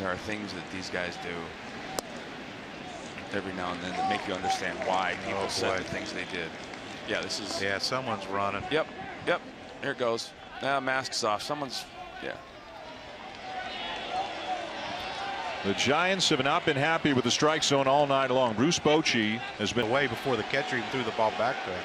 there are things that these guys do every now and then that make you understand why people said the things they did. Yeah, this is. Yeah, someone's running. Yep. Here it goes. Now mask's off. Someone's. Yeah. The Giants have not been happy with the strike zone all night long. Bruce Bochy has been away before the catcher even threw the ball back to him.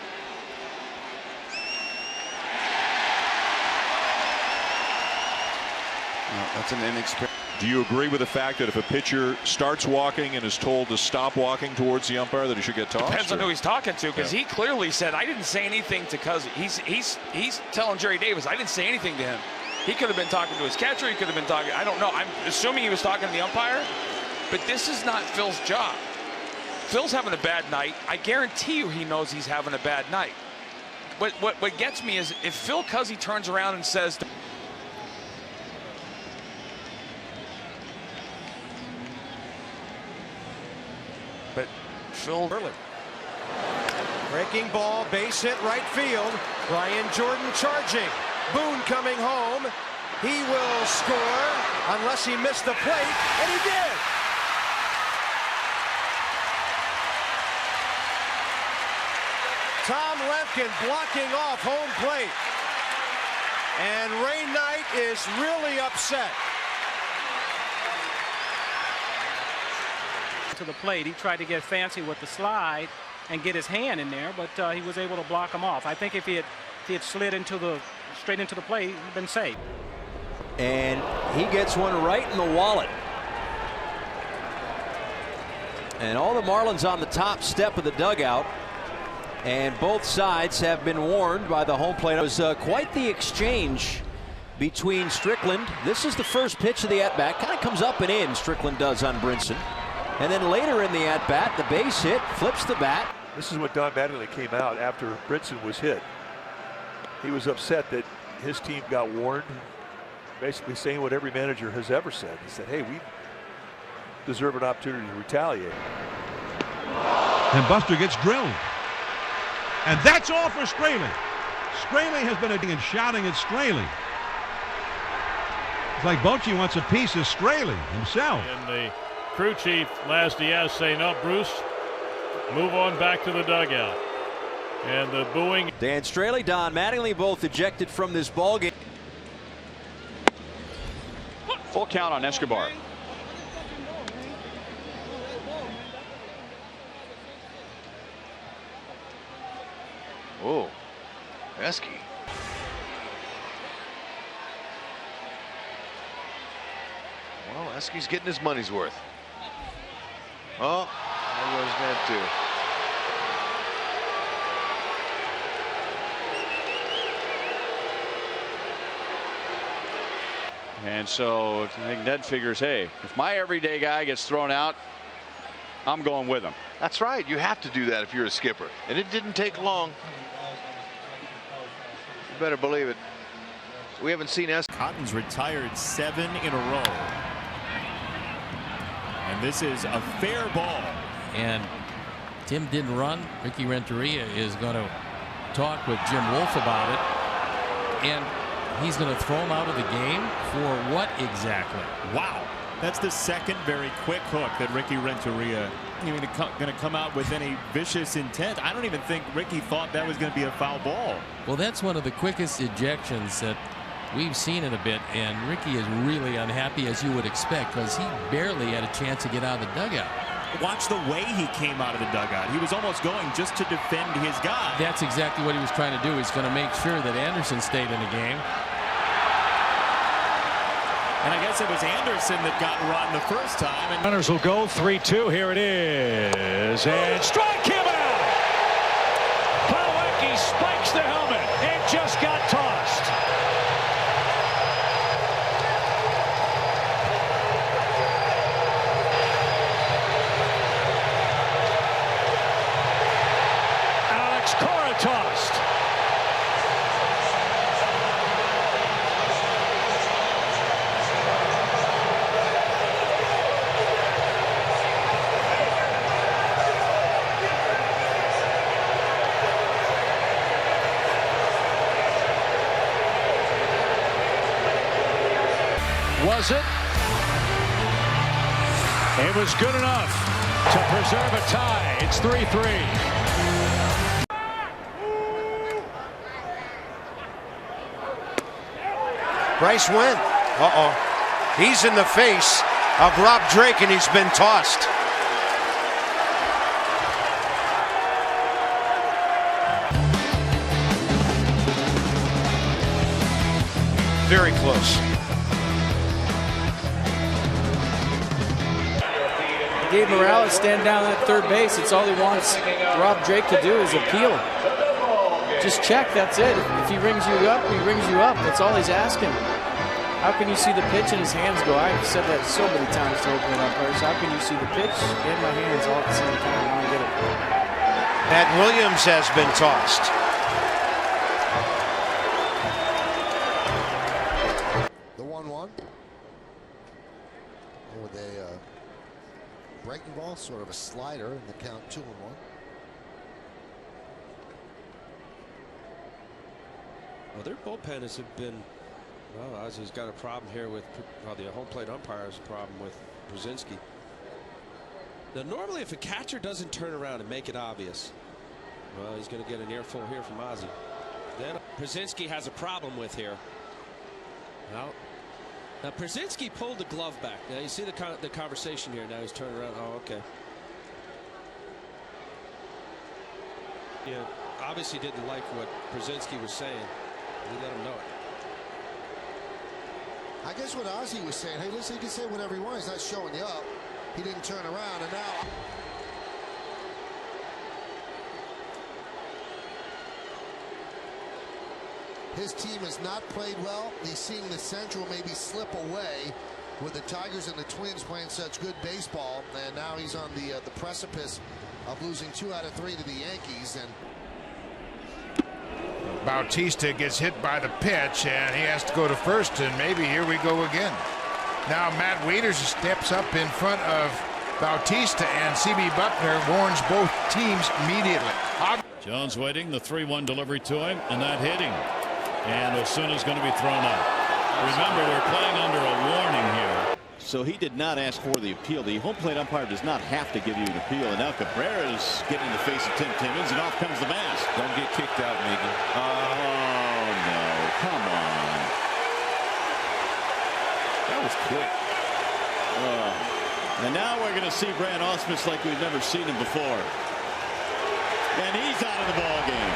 No, that's an inexperienced. Do you agree with the fact that if a pitcher starts walking and is told to stop walking towards the umpire that he should get tossed? Depends on who he's talking to, because he clearly said, I didn't say anything to Cousins. He's telling Jerry Davis, I didn't say anything to him. He could have been talking to his catcher. He could have been talking. I don't know. I'm assuming he was talking to the umpire. But this is not Phil's job. Phil's having a bad night. I guarantee you he knows he's having a bad night. What gets me is if Phil Cuzzy turns around and says, but Phil early. Breaking ball, base hit right field. Brian Jordan charging. Boone coming home. He will score unless he missed the plate, and he did. Tom Lemkin blocking off home plate. And Ray Knight is really upset. To the plate, he tried to get fancy with the slide and get his hand in there, but he was able to block him off. I think if he had slid straight into the plate, he'd been safe. And he gets one right in the wallet. And all the Marlins on the top step of the dugout. And both sides have been warned by the home plate. It was quite the exchange between Strickland. This is the first pitch of the at-bat. Kind of comes up and in, Strickland does on Brinson. And then later in the at-bat, the base hit, flips the bat. This is what Don Mattingly came out after Brinson was hit. He was upset that his team got warned, basically saying what every manager has ever said. He said, hey, we deserve an opportunity to retaliate. And Buster gets drilled. And that's all for Straley. Straley has been and shouting at Straley. It's like Bochy wants a piece of Straley himself. And the crew chief, last he asked, saying, no, Bruce, move on back to the dugout. And the booing. Dan Straley, Don Mattingly both ejected from this ball game. Full count on Escobar. Oh, Esky. Well, Esky's getting his money's worth. Oh, there goes that too. And so I think Ned figures, hey, if my everyday guy gets thrown out, I'm going with him. That's right. You have to do that if you're a skipper. And it didn't take long. You better believe it. We haven't seen Cotton's retired 7 in a row. And this is a fair ball. And Tim didn't run. Ricky Renteria is going to talk with Jim Wolf about it. And he's going to throw him out of the game for what exactly? Wow. That's the second very quick hook that Ricky Renteria going to come out with any vicious intent. I don't even think Ricky thought that was going to be a foul ball. Well, that's one of the quickest ejections that we've seen in a bit, and Ricky is really unhappy, as you would expect, because he barely had a chance to get out of the dugout. Watch the way he came out of the dugout. He was almost going just to defend his guy. That's exactly what he was trying to do. He's going to make sure that Anderson stayed in the game. And I guess it was Anderson that got rotten the first time. And runners will go 3-2. Here it is. And strike him out. Plawecki spikes the helmet and just got tossed. Alex Cora tossed. Was it? It was good enough to preserve a tie. It's 3-3. Bryce went. He's in the face of Rob Drake, and he's been tossed. Very close. Gabe Morales standing down at third base. It's all he wants Rob Drake to do is appeal. Just check, that's it. If he rings you up, he rings you up. That's all he's asking. How can you see the pitch in his hands go? I've said that so many times to opening umpires. How can you see the pitch and my hands all at the same time? I don't get it. Matt Williams has been tossed. The 1-1. With a breaking ball, sort of a slider, and the count 2-1. Well, their bullpens have been, well, Ozzy's got a problem here with, well, the home plate umpire's problem with Brzezinski. Now, normally if a catcher doesn't turn around and make it obvious, well, he's going to get an earful here from Ozzy. Then Brzezinski has a problem with here. Well, now Brzezinski pulled the glove back. Now you see the conversation here. Now he's turning around. Oh, okay. Yeah, obviously didn't like what Brzezinski was saying. He let him know it. I guess what Ozzy was saying, hey, listen, he can say whatever he wants. He's not showing you up. He didn't turn around, and now. His team has not played well. He's seeing the Central maybe slip away with the Tigers and the Twins playing such good baseball, and now he's on the precipice of losing 2 out of 3 to the Yankees. And Bautista gets hit by the pitch, and he has to go to first, and maybe here we go again. Now Matt Wieters steps up in front of Bautista, and C.B. Buckner warns both teams immediately. Jones waiting, the 3-1 delivery to him, and that hitting. And Osuna's going to be thrown out. Remember, we're playing under a warning here. So he did not ask for the appeal. The home plate umpire does not have to give you an appeal. And now Cabrera is getting in the face of Tim Timmons, and off comes the mask. Don't get kicked out, Miggy. Oh, no. Come on. That was quick. And now we're going to see Brad Ausmus like we've never seen him before. And he's out of the ball game.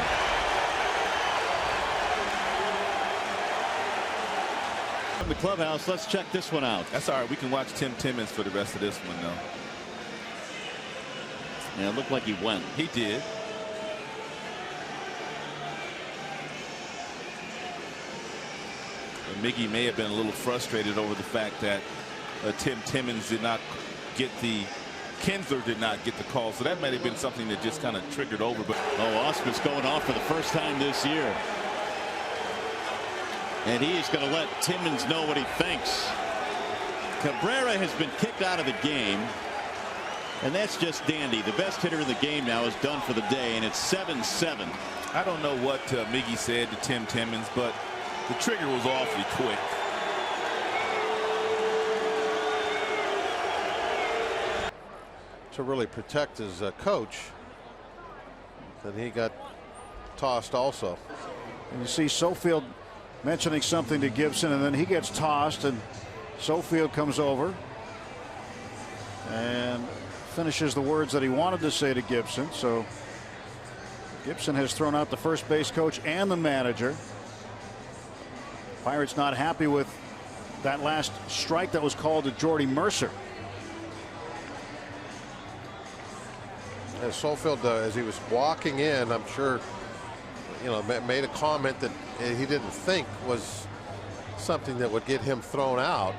From the clubhouse, let's check this one out. That's all right. We can watch Tim Timmons for the rest of this one, though. Yeah, it looked like he went. He did. And Miggy may have been a little frustrated over the fact that Tim Timmons did not get the Kinsler did not get the call, so that might have been something that just kind of triggered over. But Ausmus going off for the first time this year. And he's going to let Timmons know what he thinks. Cabrera has been kicked out of the game. And that's just dandy. The best hitter in the game now is done for the day, and it's 7-7. I don't know what Miggy said to Tim Timmons, but the trigger was awfully quick. To really protect his coach, then he got tossed also. And you see Sofield mentioning something to Gibson, and then he gets tossed, and Sofield comes over and finishes the words that he wanted to say to Gibson. So Gibson has thrown out the first base coach and the manager. Pirates not happy with that last strike that was called to Jordy Mercer. As Sofield, as he was walking in, I'm sure, you know, made a comment that he didn't think was something that would get him thrown out.